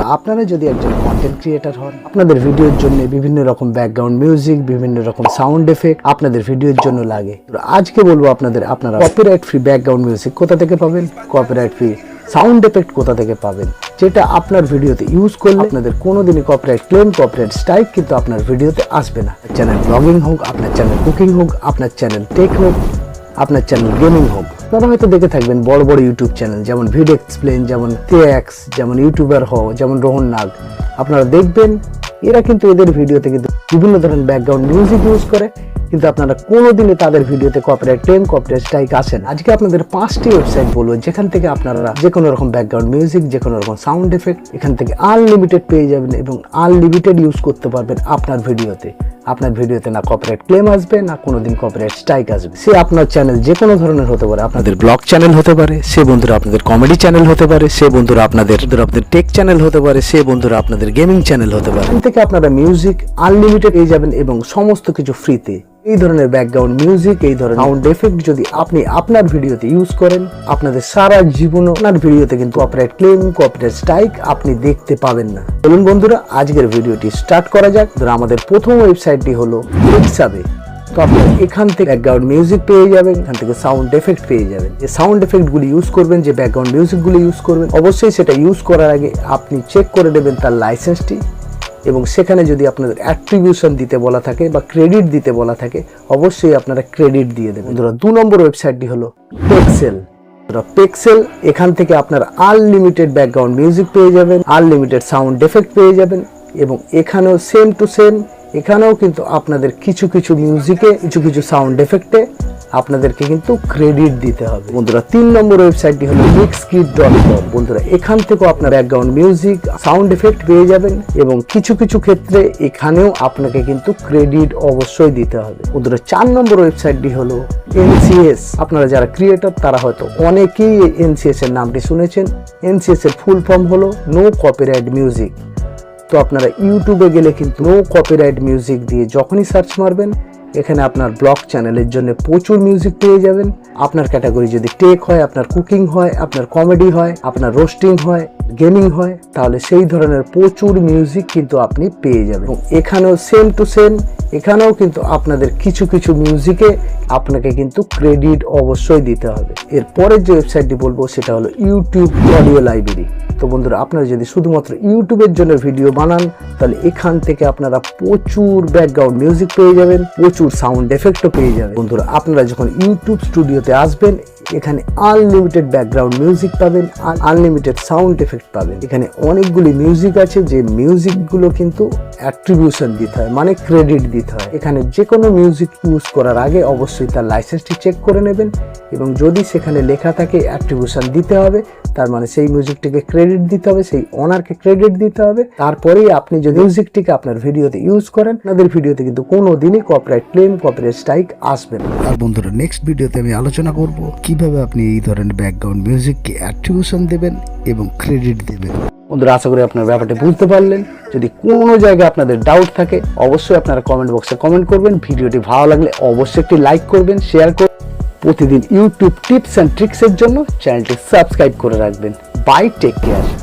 বন্ধুরা, আপনারা যদি একজন কন্টেন্ট ক্রিয়েটর হন, আপনাদের ভিডিওর জন্য বিভিন্ন রকম ব্যাকগ্রাউন্ড মিউজিক, বিভিন্ন রকম সাউন্ড এফেক্ট আপনাদের ভিডিওর জন্য লাগে। আজকে বলবো আপনারা কপিরাইট ফ্রি ব্যাকগ্রাউন্ড মিউজিক কোথা থেকে পাবেন, কপিরাইট ফ্রি সাউন্ড এফেক্ট কোথা থেকে পাবেন, যেটা আপনার ভিডিওতে ইউজ করলে আপনাদের কোনোদিনই কপিরাইট ক্লেম, কপিরাইট স্ট্রাইক কিন্তু আপনার ভিডিওতে আসবে না। চ্যানেল ব্লগিং হোক, আপনার চ্যানেল কুকিং হোক, আপনার চ্যানেল টেক হোক, আপনার চ্যানেল গেমিং হোক। আপনারা হয়তো দেখে থাকবেন বড় বড় ইউটিউব চ্যানেল, যেমন ভিডিও এক্সপ্লেন, যেমন টিএক্স, যেমন ইউটিউবার হও, যেমন রোহন নাগ। আপনারা দেখবেন এরা কিন্তু এদের ভিডিওতে কিন্তু বিভিন্ন ধরনের ব্যাকগ্রাউন্ড মিউজিক ইউজ করে, কিন্তু আপনারা কোনোদিনই তাদের ভিডিওতে কপিরাইট ক্লেম, কপিরাইট স্ট্রাইক আসে না। আজকে আপনাদের 5টি ওয়েবসাইট বলবো যেখান থেকে আপনারা যে কোনো রকম ব্যাকগ্রাউন্ড মিউজিক, যে কোনো রকম সাউন্ড এফেক্ট এখান থেকে আনলিমিটেড পেয়ে যাবেন এবং আনলিমিটেড ইউজ করতে পারবেন আপনার ভিডিওতে। আপনার ভিডিওতে না কপিরাইট ক্লেম আসবে, না কোনোদিন কপিরাইট স্ট্রাইক আসবে। সে আপনার চ্যানেল যে কোনো ধরনের হতে পারে, আপনাদের ব্লগ চ্যানেল হতে পারে, সে বন্ধুরা আপনাদের কমেডি চ্যানেল হতে পারে, সে বন্ধুরা আপনাদের টেক চ্যানেল হতে পারে, সে বন্ধুরা আপনাদের গেমিং চ্যানেল হতে পারে। এখান থেকে আপনারা মিউজিক আনলিমিটেড পেয়ে যাবেন এবং সমস্ত কিছু ফ্রিতে। এই ধরনের ব্যাকগ্রাউন্ড মিউজিক, এই ধরনের সাউন্ড এফেক্ট যদি আপনি আপনার ভিডিওতে ইউজ করেন, আপনাদের সারা জীবন আপনার ভিডিওতে কিন্তু কপিরাইট ক্লেম, কপিরাইট স্ট্রাইক আপনি দেখতে পাবেন না। বলুন বন্ধুরা, আজকের ভিডিওটি স্টার্ট করা যাক। আমাদের প্রথম ওয়েবসাইটটি হলো পিক্সাবে। তো আপনারা এখান থেকে ব্যাকগ্রাউন্ড মিউজিক পেয়ে যাবেন, এখান থেকে সাউন্ড এফেক্ট পেয়ে যাবেন। যে সাউন্ড এফেক্টগুলি ইউজ করবেন, যে ব্যাকগ্রাউন্ড মিউজিকগুলি ইউজ করবেন, অবশ্যই সেটা ইউজ করার আগে আপনি চেক করে নেবেন তার লাইসেন্সটি, এবং সেখানে যদি আপনাদের অ্যাট্রিবিউশন দিতে বলা থাকে বা ক্রেডিট দিতে বলা থাকে, অবশ্যই আপনারা ক্রেডিট দিয়ে দেবেন। বন্ধুরা, 2 নম্বর ওয়েবসাইটটি হলো পেক্সেল। পেক্সেল, এখান থেকে আপনারা আনলিমিটেড ব্যাকগ্রাউন্ড মিউজিক পেয়ে যাবেন, আনলিমিটেড সাউন্ড এফেক্ট পেয়ে যাবেন, এবং এখানেও সেম টু সেম, এখানেও কিন্তু আপনাদের কিছু কিছু মিউজিকে, কিছু সাউন্ড এফেক্টে আপনাদেরকে কিন্তু ক্রেডিট দিতে হবে। বন্ধুরা, 3 নম্বর ওয়েবসাইটটি হলো mixkit.com। বন্ধুরা, এখান থেকেও আপনার ব্যাকগ্রাউন্ড মিউজিক, সাউন্ড এফেক্ট পেয়ে যাবেন এবং কিছু ক্ষেত্রে এখানেও আপনাকে কিন্তু ক্রেডিট অবশ্যই দিতে হবে। বন্ধুরা, 4 নম্বর ওয়েবসাইটটি হলো NCS। আপনারা যারা ক্রিয়েটর তারা হয়তো অনেকেই NCS এর নামটি শুনেছেন। NCS এর ফুল ফর্ম হলো নো কপিরাইট মিউজিক। তো আপনারা ইউটিউবে গেলে কিন্তু নো কপিরাইট মিউজিক দিয়ে যখনই সার্চ মারবেন, এখানে আপনার ব্লগ চ্যানেলের জন্য প্রচুর মিউজিক পেয়ে যাবেন। আপনার ক্যাটাগরি যদি টেক হয়, আপনার কুকিং হয়, আপনার কমেডি হয়, আপনার রোস্টিং হয়, গেমিং হয়, তাহলে সেই ধরনের প্রচুর মিউজিক কিন্তু আপনি পেয়ে যাবেন। এবং এখানেও সেম টু সেম, এখানেও কিন্তু আপনাদের কিছু মিউজিকে আপনাকে কিন্তু ক্রেডিট অবশ্যই দিতে হবে। এরপরের যে ওয়েবসাইটটি বলবো সেটা হলো ইউটিউব অডিও লাইব্রেরি। তো বন্ধুরা, আপনারা যদি শুধুমাত্র ইউটিউবের জন্য ভিডিও বানান, তাহলে এখান থেকে আপনারা প্রচুর ব্যাকগ্রাউন্ড মিউজিক পেয়ে যাবেন, প্রচুর সাউন্ড এফেক্টও পেয়ে যাবেন। বন্ধুরা, আপনারা যখন ইউটিউব স্টুডিওতে আসবেন, এখানে আনলিমিটেড ব্যাকগ্রাউন্ড মিউজিক পাবেন, আনলিমিটেড সাউন্ড এফেক্ট পাবেন। এখানে অনেকগুলি মিউজিক আছে, যে মিউজিকগুলো কিন্তু অ্যাট্রিবিউশন দিতে হয়, মানে ক্রেডিট দিতে হয়। এখানে যে কোনো মিউজিক ইউজ করার আগে অবশ্যই তার লাইসেন্সটি চেক করে নেবেন, এবং যদি সেখানে লেখা থাকে অ্যাট্রিবিউশন দিতে হবে, তার মানে সেই মিউজিকটিকে ক্রেডিট দিতে হবে, সেই অনারকে ক্রেডিট দিতে হবে। তারপরেই আপনি যদি মিউজিকটিকে আপনার ভিডিওতে ইউজ করেন, আপনাদের ভিডিওতে কিন্তু কোনোদিনই কপিরাইট ক্লেম, কপিরাইট স্ট্রাইক আসবে না। আর বন্ধুরা, নেক্সট ভিডিওতে আমি আলোচনা করব কিভাবে আপনি এই ধরনের ব্যাকগ্রাউন্ড মিউজিককে অ্যাট্রিবিউশন দেবেন এবং ক্রেডিট দেবেন। বন্ধুরা, আশা করি আপনার ব্যাপারটা বুঝতে পারলেন। যদি কোনো জায়গায় আপনাদের ডাউট থাকে, অবশ্যই আপনারা কমেন্ট বক্সে কমেন্ট করবেন। ভিডিওটি ভালো লাগলে অবশ্যই একটি লাইক করবেন, শেয়ার করবেন। প্রতিদিন ইউটিউব টিপস অ্যান্ড ট্রিক্সের জন্য চ্যানেলটি সাবস্ক্রাইব করে রাখবেন। Bye, take care.